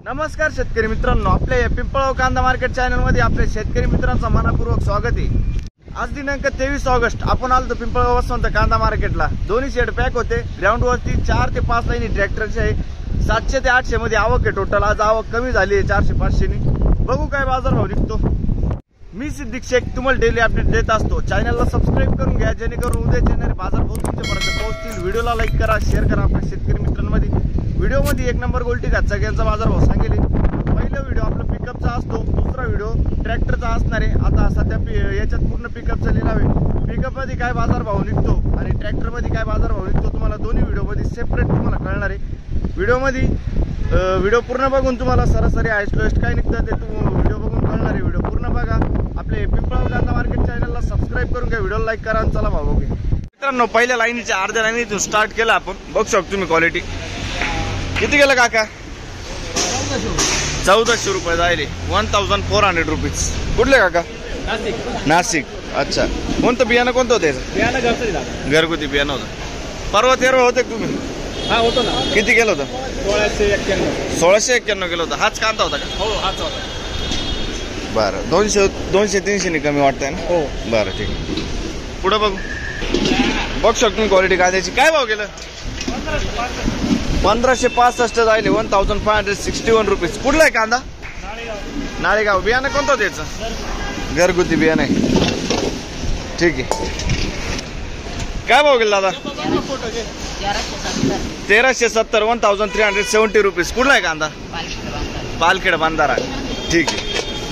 नमस्कार शेतकरी मित्रांनो, आपल्या या पिंपळगाव कांदा मार्केट चॅनल मध्ये आपल्या शेतकरी मित्रांचं मनपूर्वक स्वागत आहे। आज दिनांक 23 ऑगस्ट आपण आलो पिंपळगाव वसंत कांदा मार्केटला। दोन्ही शेड पॅक होते। ग्राउंड वरती 4 ते 5 लाईनी ट्रॅक्टरचे आहे। 700 ते 800 मध्ये आवक आहे। टोटल आज आवक कमी झाली आहे 400-500 नी। बघू काय बाजार भाव निघतो। मी सिद्दीक शेख तुम्हाला डेली अपडेट देत असतो। चॅनलला सबस्क्राइब करून घ्या जेणेकरून उद्या येणारे बाजार भाव तुमच्यापर्यंत पोहोचतील। व्हिडिओला लाईक करा, शेअर करा आपल्या शेतकरी मित्रांमध्ये। व्हिडिओ मध्ये 1 नंबर गोल्टी सगळ्यांचा बाजार भाव सांगेल। पहिला व्हिडिओ आपला पिकअपचा असतो, दुसरा व्हिडिओ ट्रॅक्टरचा असणार आहे। आता सध्या याच्यात पूर्ण पिकअपचा लिलाव आहे। पिकअप मध्ये काय बाजार भाव निघतो आणि ट्रॅक्टर मध्ये काय बाजार भाव निघतो तुम्हाला दोन्ही व्हिडिओ मध्ये सेपरेट तुम्हाला कळणार आहे। व्हिडिओ पूर्ण बघून तुम्हाला सरासरी हायस्ट लोएस्ट काय निघतं ते व्हिडिओ बघून कळणार आहे। व्हिडिओ पूर्ण बघा। आपले पिंपळगाव कांदा मार्केट चॅनलला सबस्क्राइब करून घ्या, व्हिडिओला लाईक करा आणि चला भाव बघूया। मित्रांनो, पहिल्या लाईनीच्या अर्ध्या लाईनीतून स्टार्ट केला आपण। बघू शकतो तुम्ही क्वालिटी किती गेलं काका? 1400 रुपये जायले। 1400 रुपीज। कुठले काका? नाशिक। अच्छा, कोणतं बियाणं कोणतं होतं? बियाणं घरगुती बियाणं होतं। परवा 13 होते तुम्ही? हा होतो ना। किती गेलं होतं? 1691 गेलं होतं। हाच कांदा होता का? हो हाच होता। बरं, 200-300 ने कमी वाटतंय ना? हो बरं ठीक आहे। पुढे बघू शकतो तुम्ही क्वालिटी कांद्याची। काय भाव गेलं? 1565 जायले। 1561 रुपीज। कुठला आहे कांदा? नाळेगाव। बियाणं कोणतं होतं याचं? घरगुती बियाणं आहे। ठीक आहे। काय भाव गेला दादा? 1370। 1370 रुपीज। कुठला आहे कांदा? पालखेड बांधारा। ठीक आहे,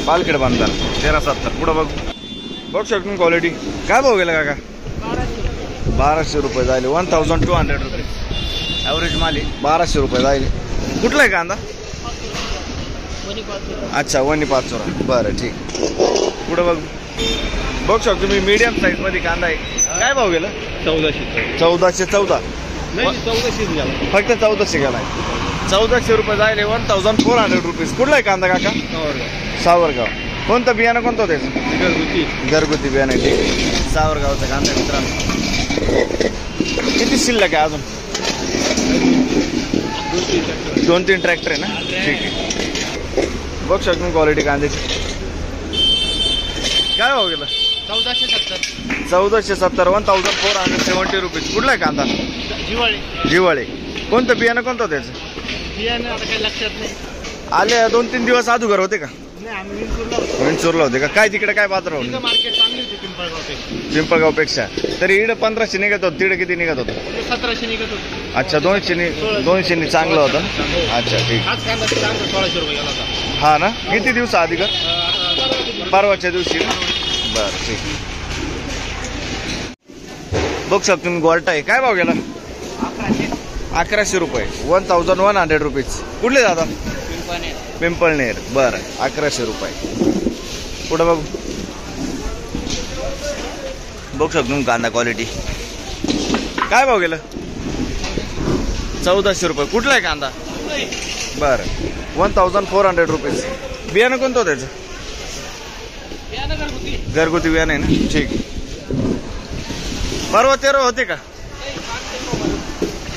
पालखेड बांधारा 1370। पुढे बघू शकतो क्वालिटी। काय भाव गेला काका? 1200 रुपये जायले। 1200 रुपीज ॲव्हरेज माल आहे। 1200 रुपये जायले। कुठला आहे कांदा? अच्छा, वणी पाचोरा। बरं ठीक। पुढे बघू शकतो मी मीडियम साईज मध्ये कांदा आहे। काय भाव गेला? 1414 फक्त 1400 गेलाय। 1400 रुपये जायले। 1400 रुपीज। कुठला आहे कांदा काका? सावरगाव। कोणतं बियाणं कोणतं होतं? घरगुती बियाणं आहे। ठीक आहे, सावरगावचा कांदा आहे मित्रांनो। किती शिल्लक आहे अजून? 2-3 ट्रॅक्टर आहे ना? ठीक आहे। बघू शकतो क्वालिटी कांद्याची। काय भाव गेला? 1470। 1470 रुपीज। कुठला आहे कांदा? जिवाळे। कोणतं बियाणं कोणतं होतं त्याचं? बियाणं आता काही लक्षात नाही आले। 2-3 दिवस अगोदर होते का? नाही, आम्ही विंचूरला होते का? काय तिकडे काय बाजार होते? मार्केट चांगली होती पिंपळगाव पेक्षा। तरी इकडे 1500 निघत होतं, तिकडे किती निघत होतं? 1700 निघत होती। अच्छा, 200 चांगलं होतं। अच्छा ठीक। हाच कांदा 1600 रुपये गेला होता। हा ना? किती दिवस आधी का? परवाच्या दिवशी। बरं ठीक। बघू शकतो तुम्ही गोल्टा आहे। काय भाव गेला? 1100 रुपये। 1100 रुपीज। कुठले दादा? पिंपळनेर। बरं, 1100 रुपये। पुढे बघू शकतो तुम्ही कांदा क्वालिटी। काय भाव गेलं? 1400 रुपये। कुठला आहे कांदा? बरं, 1400 रुपीज। बियाणं कोणतं होतं त्याचं? घरगुती बियाणं आहे ना? ठीक। परवा 13 होते का?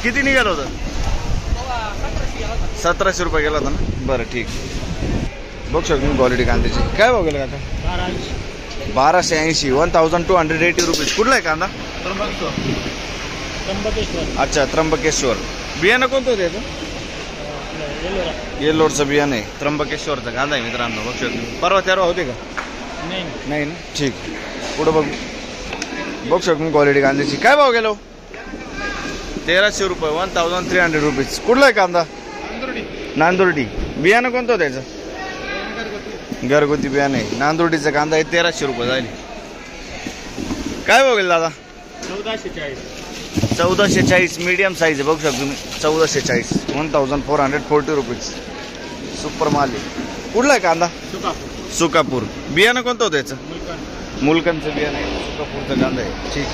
किती निघालं होतं? 1700 रुपये गेला होता ना? बरं ठीक। बघू शकतो क्वालिटी कांद्याची। काय भाव गेला काका? 1280। 1280 रुपीज। कुठला आहे कांदा? अच्छा, त्र्यंबकेश्वर। बियाणं कोणतं होतं याचं? येल्लोरचं बियाणं आहे। त्र्यंबकेश्वरचा कांदा आहे मित्रांनो। बघू शकतो। परवा 13 होते का? नाही ना? ठीक। पुढे बघू शकतो क्वालिटी कांद्याची। काय भाव गेलो? 1300 रुपये। 1300 रुपीज। कुठला आहे कांदा? नांदुर्डी। बियाणं कोणतं होतं त्याचं? घरगुती बियाणं आहे। नांदुर्डीचा कांदा आहे। 1300 रुपये जाईल। काय भाव गेला दादा? 1440 मीडियम साईज आहे। बघू शकतो तुम्ही 1440। 1440 रुपीज। सुपर माल आहे। कुठला आहे कांदा? सुकापूर। बियाणं कोणतं होतं याचं? मुलकनचं बियाणं आहे। सुकापूरचा कांदा आहे। ठीक।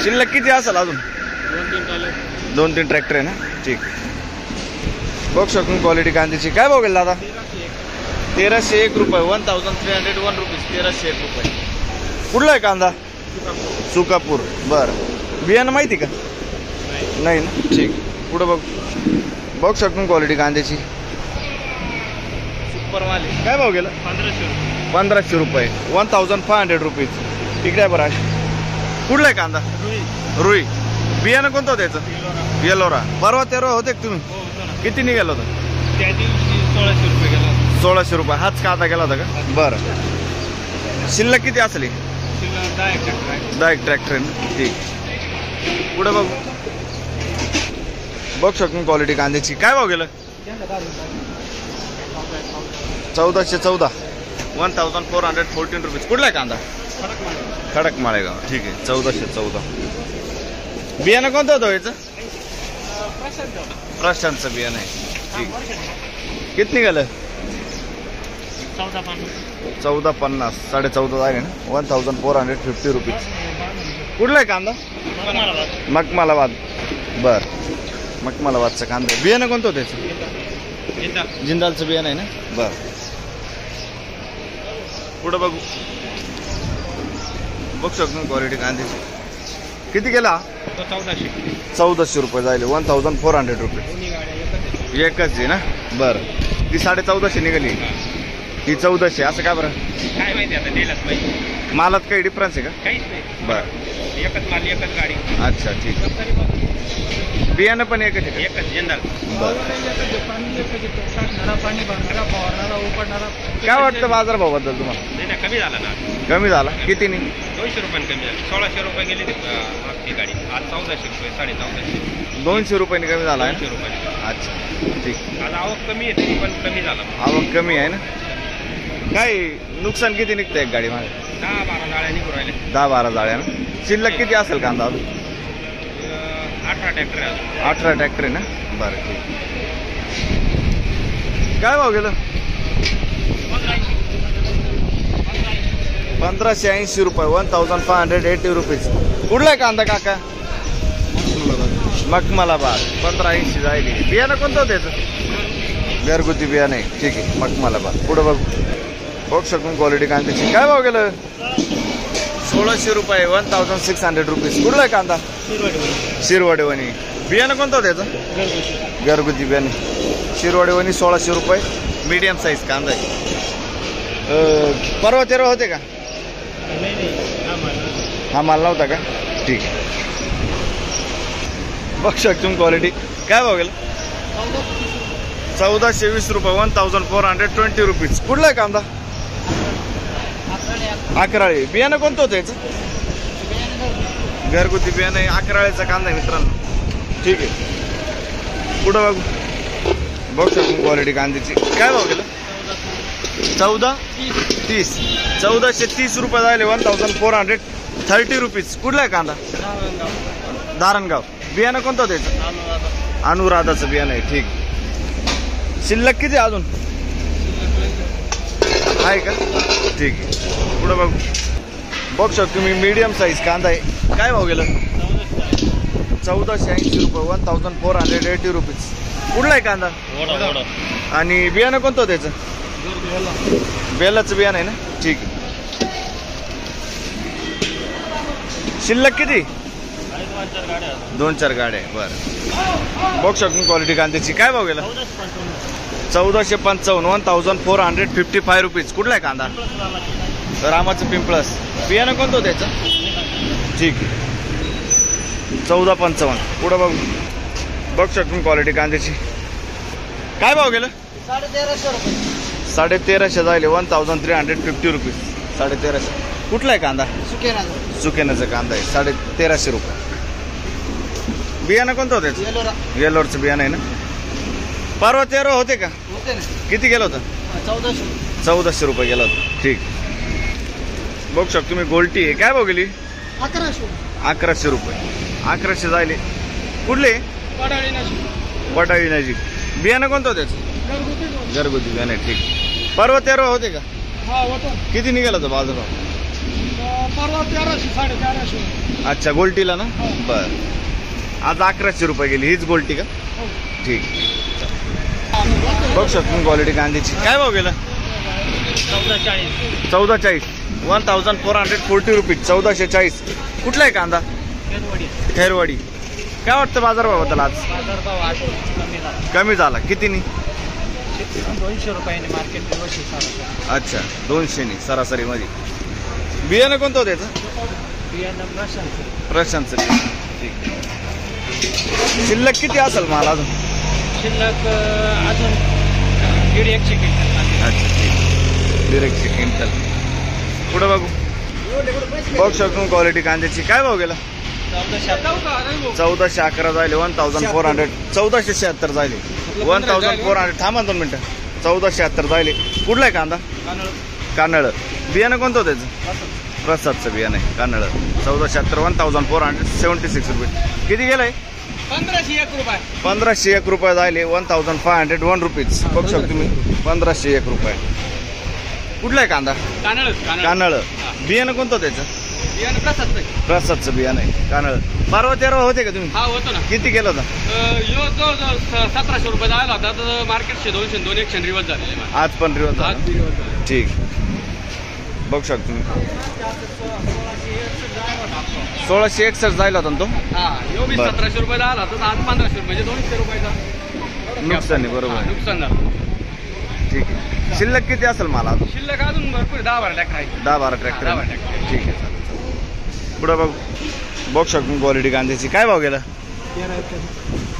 शिल्लक किती असेल अजून? 2-3 ट्रॅक्टर आहे ना? ठीक। बघू शकतो क्वालिटी कांद्याची। काय भाव गेला दादा? 1301 रुपये। 1301 रुपीज। 1301 रुपये। कुठला आहे कांदा? सुकापूर। बरं, बियाणं माहिती का? नाही ना? ठीक। पुढे बघू शकतो क्वालिटी कांद्याची। सुपर वाले काय भाव गेलं? 1500 1500 रुपये, रुपये. 1500 रुपीज. इकडे आहे बरं. कुठला आहे कांदा? रुई. बियाणं कोणतं होतं याचं? येलोरा. परवा तेरवा होते का तुम्ही? हो होतो ना. किती निघालं होतं? त्या दिवशी 1600 रुपये गेला. 1600 रुपये. हाच कांदा गेला होता का? बरं. शिल्लक किती असली? शिल्लक 10 ट्रॅक्टर आहे. 10 ट्रॅक्टर. ठीक. पुढे बघू. बघ शकून क्वालिटी कांद्याची. काय भाव गेलं? 1414. 1414 रुपीज. कुठला आहे कांदा? खडक माळेगाव. ठीक आहे. 1414. बियाणं कोणतं होतं याचं? प्रशांतचं बियाणं आहे. ठीक. किती निघालं? 1450. 14.5 आहे ना. 1450 रुपीज. कुठला आहे कांदा? मखमालाबाद. बर. मखमालाबादचं कांदा. बियाणं कोणतं होतं याचं? जिंदालचं बियाणं आहे ना. बर. पुढं बघू. बघ शकतो क्वालिटी कांद्याची. किती गेला? 1400 रुपये जायले. 1400 रुपये. एकच आहे ना. बरं. ती 1450 निघाली. ती 1400. असं का बरं? काय माहिती आता दिलाच पाहिजे. मालात काही डिफरन्स आहे का? काहीच नाही. बरं. एकच माल एकच गाडी. अच्छा ठीक. बियाणं पण एकच आहे का? एकच जिंदाल. बरं. काय वाटतं बाजारभावाबद्दल तुम्हाला? नाही ना, कमी झाला ना. कमी झाला? किती नाही? 200 रुपयांनी कमी झाली. 1600 रुपये गेली ती मागची गाडी. आज 1400 रुपये, 1450. 200 रुपयांनी कमी झाला आहे 200 रुपये. ना? अच्छा ठीक. आज आवक कमी आहे तरी पण कमी झाला. आवक कमी आहे ना. काय नुकसान किती निघतं एक गाडी मागे? 10-12 जाळ्या निघून राहिले. 10-12 जाळ्या ना. शिल्लक किती असेल कांदा अजून? 18 ट्रॅक्टर आहे अजून. 18 ट्रॅक्टर आहे ना. बरं ठीक. काय भाव गेलं? 1580 रुपये. 1580 रुपीज. कुठला आहे कांदा काका? मखमालाबाद. 1580 जायली. बियाणं कोणतं होतं त्याचं? घरगुती बियाणं आहे. ठीक आहे. मखमालाबाद. पुढं बघू. बघ शकून क्वालिटी कांद्याची. काय भाव गेलं? 1600 रुपये. 1600 रुपीज. कुठला आहे कांदा? शिरवाडेवणी. बियाणं कोणतं होतं त्याचं? घरगुती बियाणे. शिरवाडेवणी. 1600 रुपये. मीडियम साईज कांदा आहे. परवा तेरवा होते का? हा माल नव्हता का? ठीक आहे. बघ शकतो क्वालिटी. काय भाव गेलं? 1420 रुपये. 1420 रुपीज. कुठला आहे कांदा? अकराळी. बियाणं कोणतं होतं याचं? घरगुती बियाणं आहे. अकराळीचा कांदा आहे मित्रांनो. ठीक आहे. पुढं बघू. बघ शकतो क्वालिटी कांद्याची. काय भाव गेलं? 1430. 1430 रुपये झाले. 1430 रुपीज. कुठला आहे कांदा? धारणगाव. बियाणं कोणतं होतं याचं? अनुराधाचं बियाणं आहे. ठीक. शिल्लक किती अजून आहे का? ठीक आहे. पुढं बघू. बघ शकतो मी मीडियम साईज कांदा आहे. काय भाव गेलं? 1480 रुपये. 1480 रुपीज. कुठला आहे कांदा? आणि बियाणं कोणतं होतं त्याचं? बेलाचं बियाणं आहे ना. ठीक आहे. शिल्लक किती? 2-4 गाड्या आहे. बरं. बघ शकतो क्वालिटी कांद्याची. काय भाव गेला? 1455. 1455 रुपीज. कुठला आहे कांदा? रामाचं पिंपळस. बियाणं कोणतं होतं त्याचं? ठीक आहे. 1455. पुढं बघू. बघ शकतो क्वालिटी कांद्याची. काय भाव गेलं? 1350 रुपये. 1350 जायले. 1350 रुपीज. 1350. कुठला आहे कांदा? सुकेनाचा कांदा आहे. 1350 रुपये. बियाणं कोणतं होतं त्याचं? येलोरा. येलोरचं बियाणं आहे ना. परवा तेरवा होते का? होते ना. किती गेलं होतं? 1400. 1400 रुपये गेलं होतं. ठीक. बघू शकतो तुम्ही गोल्टी आहे. काय भाव गेली? 1100. 1100 रुपये. 1100 जायले. कुठले? पटाळी नजीक. बियाणं कोणतं होतं त्याचं? घरगुती बियाणं आहे. ठीक. परवा तेरवा होते का? हा होतो. किती निघाला होता बाजारभाव? परवा 1300, 1350. अच्छा गोल्टीला ना. बर. आज 1100 रुपये गेली. हीच गोल्टी का? ठीक. बघ शकतो क्वालिटी कांद्याची. काय भाव गेला? 1440. 1440 रुपीज. 1440. कुठला आहे कांदा? खैरवाडी. काय वाटतं बाजारभावाबद्दल आज? कमी झाला. किती नाही? 200 रुपयाने मार्केट दिवशी सारा अच्छा 200 नी सरासरी मध्ये. बियाणं कोणतं होतं त्याचं? बियाणं प्रशांत ठीक. शिल्लक किती असेल माल अजून? शिल्लक अजून 150 क्विंटल. अच्छा ठीक. Direct quintal. पुढे बघू. बघू शकतो क्वालिटी कांद्याची. काय भाव गेला? 1411 जायले 1400. 1476 जायले 1400. थांबा 2 मिनिटं. 1476 जायले. कुठला आहे कांदा? कानळ. बियाणं कोणतं होतं त्याचं? प्रसादचं बियाणं आहे कानळ. 1476 1476 रुपये. किती गेलंय? 1501 रुपये. 1501 रुपये जायले 1501 रुपीज. बघू शकतो तुम्ही 1501 रुपये. कुठला आहे कांदा? कानळ. बियाणं कोणतं त्याचं? बियाणं प्रसादचं. प्रसादचं बियाणं आहे कानळ. 12-13 होते का तुम्ही? हा होतो ना. किती केलं होतं? यो जो 1700 रुपये जायला होता तर मार्केटचे 200 रिवर्स झालेले. आज पण रिवर्स झाला. ठीक. बघू शकतो तुम्ही 1661 जायला होता ना तो. हा यो बी बरं. 1700 रुपये जायला होता तर आज 1500 म्हणजे 200 रुपयाचा नुकसान आहे. बरोबर आहे. नुकसान झालं. ठीक आहे. शिल्लक किती असेल मला अजून? शिल्लक अजून भरपूर 10-12 लाख आहे. 10-12 ट्रॅक्टर. 10-12 ट्रॅक्टर. ठीक आहे चालेल. पुढं बघू. बघू शकतो क्वालिटी कांद्याची. काय भाव गेला?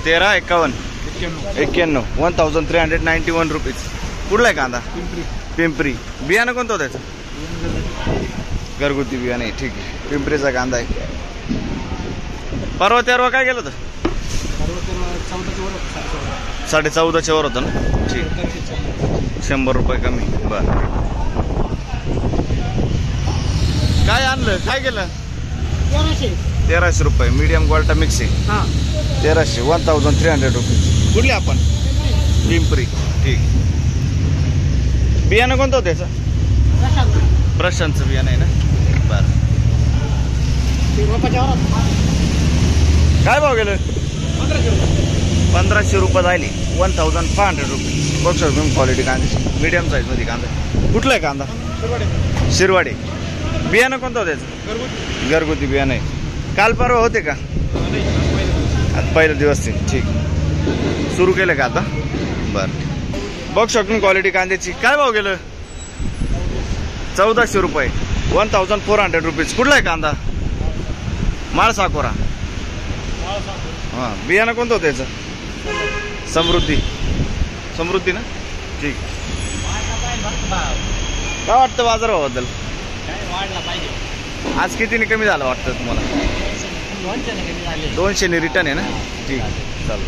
1351 91 1391 रुपीज. कुठला आहे कांदा? पिंपरी. बियाणं कोणतं होतं त्याचं? घरगुती बियाणं आहे. ठीक आहे. पिंपरीचा कांदा आहे. परवा 13 काय गेलं होतं? 14.5 वर होतं ना. ठीक. 100 रुपये कमी. बरं. काय आणलं? काय केलं? 1300 रुपये. मीडियम क्वालिटी मिक्स आहे. 1300 1300 रुपये. कुठली आपण? पिंपरी. ठीक. बियाणं कोणतं होतं त्याचं? प्रशांतचं बियाणं आहे ना. बरं. काय भाव गेलं? 1500 रुपये जायले 1500 रुपये. बघू शकतो तुम्ही क्वालिटी कांद्याची. मीडियम साईजमध्ये कांदा. कुठला आहे कांदा? शिरवाडे. बियाणं कोणतं होतं त्याचं? घरगुती बियाणं आहे. काल परवा होते का? आता पहिला दिवस ते. ठीक. सुरू केलं का आता? बरं. बघू शकतो क्वालिटी कांद्याची. काय भाव गेलं? 1400 रुपये 1400 रुपीज. कुठला आहे कांदा? माळसाकोरा. हां. बियाणं कोणतं होतं त्याचं? समृद्धी ना. ठीक. काय वाटतं बाजारभावाबद्दल? वाढला पाहिजे. आज कितीने कमी झालं वाटतं तुम्हाला? 200 ने रिटर्न आहे ना. ठीक. चालेल.